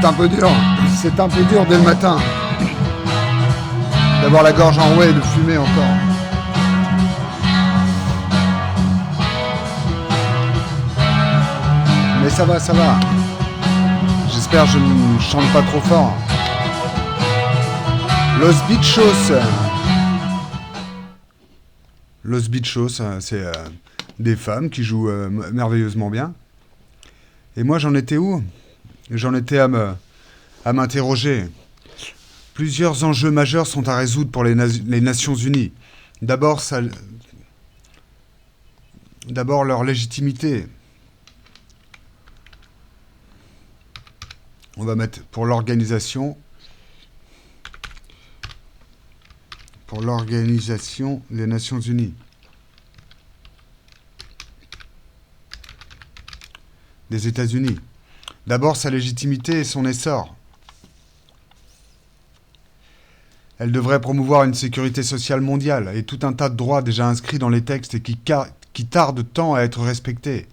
C'est un peu dur. C'est un peu dur dès le matin. D'avoir la gorge enrouée et de fumer encore. Mais ça va, ça va. J'espère que je ne chante pas trop fort. Los Bichos. Los Bichos, c'est des femmes qui jouent merveilleusement bien. Et moi, j'en étais où? J'en étais à m'interroger. Plusieurs enjeux majeurs sont à résoudre pour les Nations Unies. D'abord, leur légitimité. On va mettre pour l'organisation des Nations Unies. Des États-Unis. D'abord, sa légitimité et son essor. Elle devrait promouvoir une sécurité sociale mondiale et tout un tas de droits déjà inscrits dans les textes et qui tardent tant à être respectés.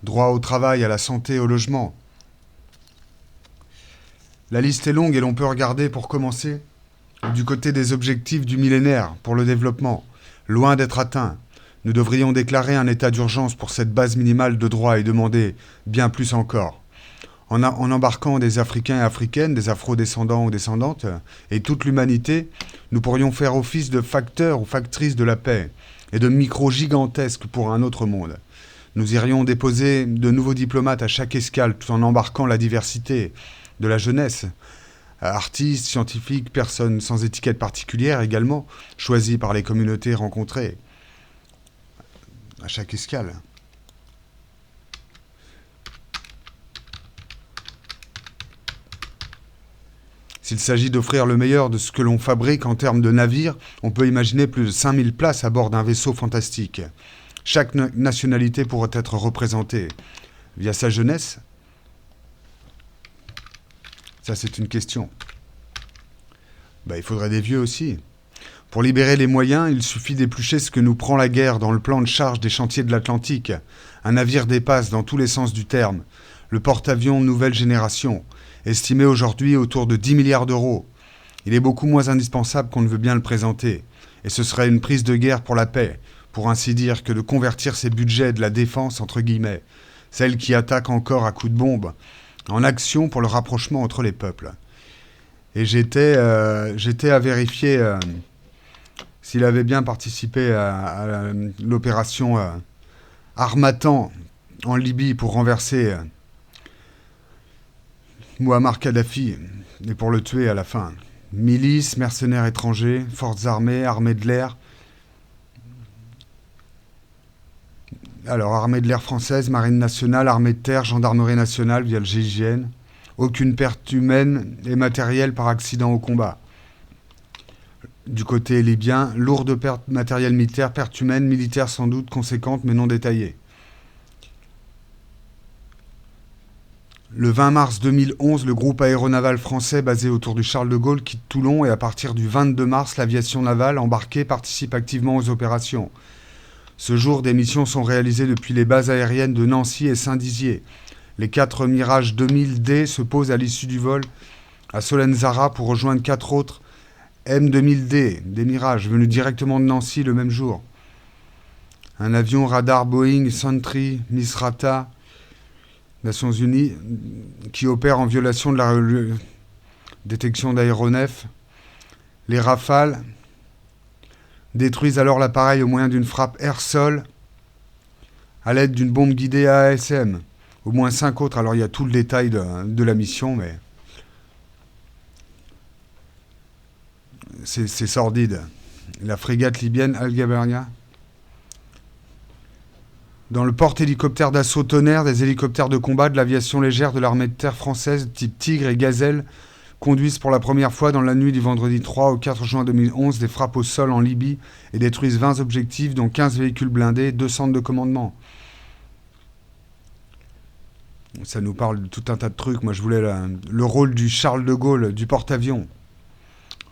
Droit au travail, à la santé, au logement. La liste est longue et l'on peut regarder, pour commencer, du côté des objectifs du millénaire pour le développement. Loin d'être atteints, nous devrions déclarer un état d'urgence pour cette base minimale de droits et demander bien plus encore. En embarquant des Africains et Africaines, des Afro-descendants ou descendantes, et toute l'humanité, nous pourrions faire office de facteurs ou factrices de la paix et de micros gigantesques pour un autre monde. Nous irions déposer de nouveaux diplomates à chaque escale tout en embarquant la diversité de la jeunesse, artistes, scientifiques, personnes sans étiquette particulière également, choisis par les communautés rencontrées à chaque escale. S'il s'agit d'offrir le meilleur de ce que l'on fabrique en termes de navires, on peut imaginer plus de 5000 places à bord d'un vaisseau fantastique. Chaque nationalité pourrait être représentée via sa jeunesse. Ça, c'est une question. Il faudrait des vieux aussi. Pour libérer les moyens, il suffit d'éplucher ce que nous prend la guerre dans le plan de charge des chantiers de l'Atlantique. Un navire dépasse dans tous les sens du terme. Le porte-avions nouvelle génération, estimé aujourd'hui autour de 10 milliards d'euros. Il est beaucoup moins indispensable qu'on ne veut bien le présenter. Et ce serait une prise de guerre pour la paix, pour ainsi dire, que de convertir ces budgets de la défense, entre guillemets, celle qui attaque encore à coups de bombe, en action pour le rapprochement entre les peuples. Et j'étais à vérifier s'il avait bien participé à l'opération Harmattan en Libye pour renverser Mouammar Kadhafi et pour le tuer à la fin. Milices, mercenaires étrangers, forces armées, armée de l'air. Alors, armée de l'air française, marine nationale, armée de terre, gendarmerie nationale via le GIGN. Aucune perte humaine et matérielle par accident au combat. Du côté libyen, lourde perte matérielle militaire, perte humaine, militaire sans doute conséquente mais non détaillée. Le 20 mars 2011, le groupe aéronaval français basé autour du Charles de Gaulle quitte Toulon et à partir du 22 mars, l'aviation navale embarquée participe activement aux opérations. Ce jour, des missions sont réalisées depuis les bases aériennes de Nancy et Saint-Dizier. Les 4 Mirage 2000D se posent à l'issue du vol à Solenzara pour rejoindre 4 autres M2000D, des Mirages, venus directement de Nancy le même jour. Un avion radar Boeing Sentry Misrata, Nations Unies, qui opère en violation de la détection d'aéronefs. Les Rafales détruisent alors l'appareil au moyen d'une frappe air-sol à l'aide d'une bombe guidée ASM. Au moins 5 autres, alors il y a tout le détail de la mission, mais c'est sordide. La frégate libyenne Al-Gabaria. Dans le porte-hélicoptère d'assaut Tonnerre, des hélicoptères de combat de l'aviation légère de l'armée de terre française type Tigre et Gazelle conduisent pour la première fois dans la nuit du vendredi 3 au 4 juin 2011 des frappes au sol en Libye et détruisent 20 objectifs, dont 15 véhicules blindés, 2 centres de commandement. Ça nous parle de tout un tas de trucs. Moi, je voulais le rôle du Charles de Gaulle, du porte-avions.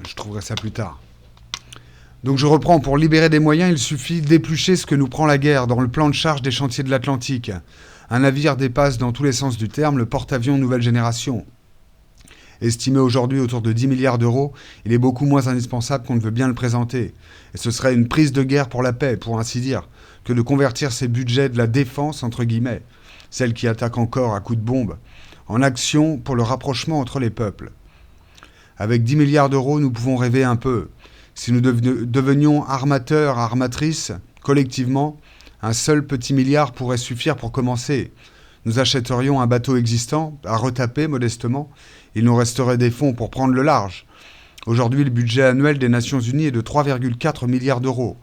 Je trouverai ça plus tard. Donc je reprends, pour libérer des moyens, il suffit d'éplucher ce que nous prend la guerre dans le plan de charge des chantiers de l'Atlantique. Un navire dépasse dans tous les sens du terme le porte-avions nouvelle génération. Estimé aujourd'hui autour de 10 milliards d'euros, il est beaucoup moins indispensable qu'on ne veut bien le présenter. Et ce serait une prise de guerre pour la paix, pour ainsi dire, que de convertir ces budgets de la défense, entre guillemets, celle qui attaque encore à coups de bombe, en action pour le rapprochement entre les peuples. Avec 10 milliards d'euros, nous pouvons rêver un peu. Si nous devenions armateurs, armatrices, collectivement, un seul petit milliard pourrait suffire pour commencer. Nous achèterions un bateau existant, à retaper modestement. Il nous resterait des fonds pour prendre le large. Aujourd'hui, le budget annuel des Nations Unies est de 3,4 milliards d'euros.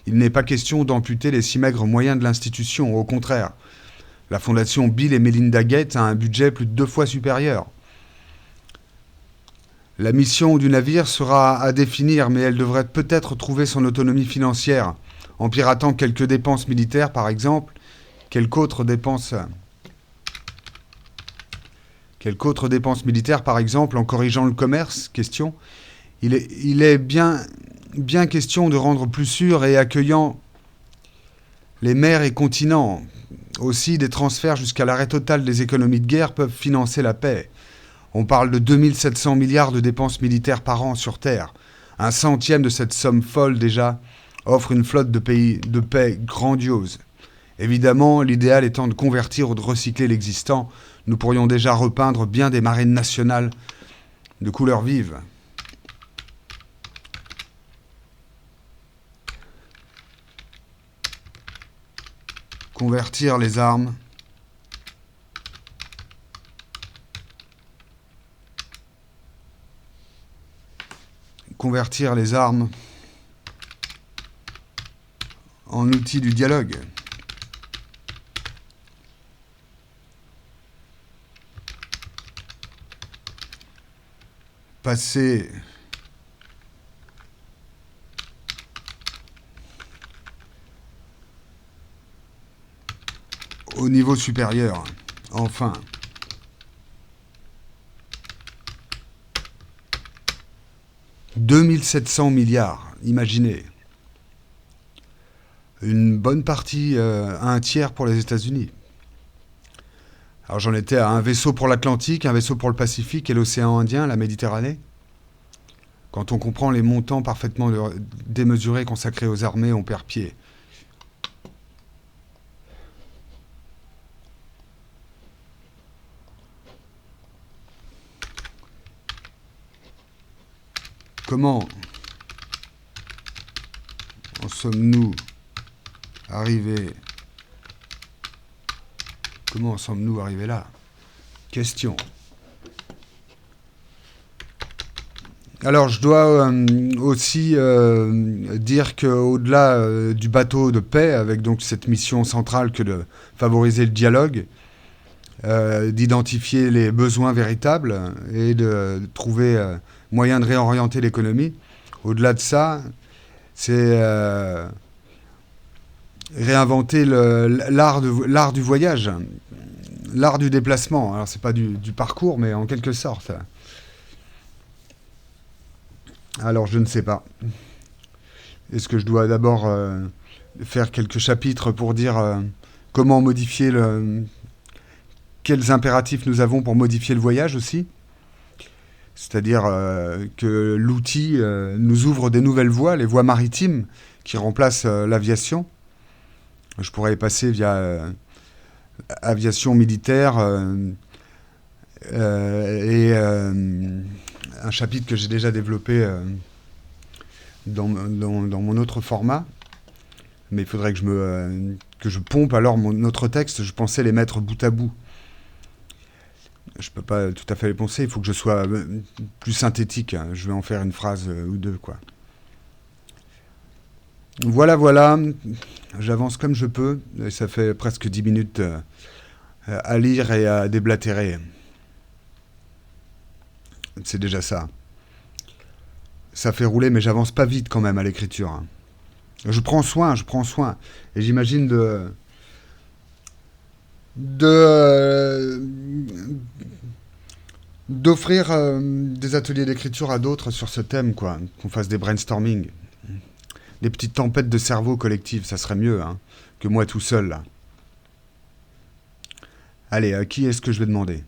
Il n'est pas question d'amputer les si maigres moyens de l'institution, au contraire. La fondation Bill et Melinda Gates a un budget plus de 2 fois supérieur. La mission du navire sera à définir, mais elle devrait peut-être trouver son autonomie financière, en piratant quelques dépenses militaires, par exemple. Quelques autres dépenses militaires, par exemple, en corrigeant le commerce? Question. Il est bien question de rendre plus sûr et accueillant les mers et continents. Aussi, des transferts jusqu'à l'arrêt total des économies de guerre peuvent financer la paix. On parle de 2700 milliards de dépenses militaires par an sur Terre. Un centième de cette somme folle déjà offre une flotte de paix grandiose. Évidemment, l'idéal étant de convertir ou de recycler l'existant, nous pourrions déjà repeindre bien des marines nationales de couleurs vives. Convertir les armes. Convertir les armes en outil du dialogue. Passer au niveau supérieur, enfin. « 2700 milliards, imaginez. Une bonne partie, à un tiers pour les États-Unis. Alors j'en étais à un vaisseau pour l'Atlantique, un vaisseau pour le Pacifique et l'océan Indien, la Méditerranée. Quand on comprend les montants parfaitement démesurés consacrés aux armées, on perd pied. Comment en sommes-nous arrivés là? Question. Alors, je dois aussi dire qu'au-delà du bateau de paix, avec donc cette mission centrale que de favoriser le dialogue, d'identifier les besoins véritables et de trouver moyen de réorienter l'économie, au-delà de ça, c'est réinventer l'art du voyage, l'art du déplacement. Alors, c'est pas du parcours, mais en quelque sorte. Alors, je ne sais pas. Est-ce que je dois d'abord faire quelques chapitres pour dire comment modifier quels impératifs nous avons pour modifier le voyage aussi? C'est-à-dire que l'outil nous ouvre des nouvelles voies, les voies maritimes qui remplacent l'aviation. Je pourrais y passer via aviation militaire et un chapitre que j'ai déjà développé dans mon autre format. Mais il faudrait que je pompe alors notre texte. Je pensais les mettre bout à bout. Je peux pas tout à fait les penser. Il faut que je sois plus synthétique. Hein. Je vais en faire une phrase ou deux, quoi. Voilà. J'avance comme je peux. Et ça fait presque 10 minutes à lire et à déblatérer. C'est déjà ça. Ça fait rouler, mais j'avance pas vite quand même à l'écriture. Hein. Je prends soin. Et j'imagine d'offrir des ateliers d'écriture à d'autres sur ce thème, quoi. Qu'on fasse des brainstorming. Des petites tempêtes de cerveau collectives, ça serait mieux hein, que moi tout seul, là. Allez, à qui est-ce que je vais demander ?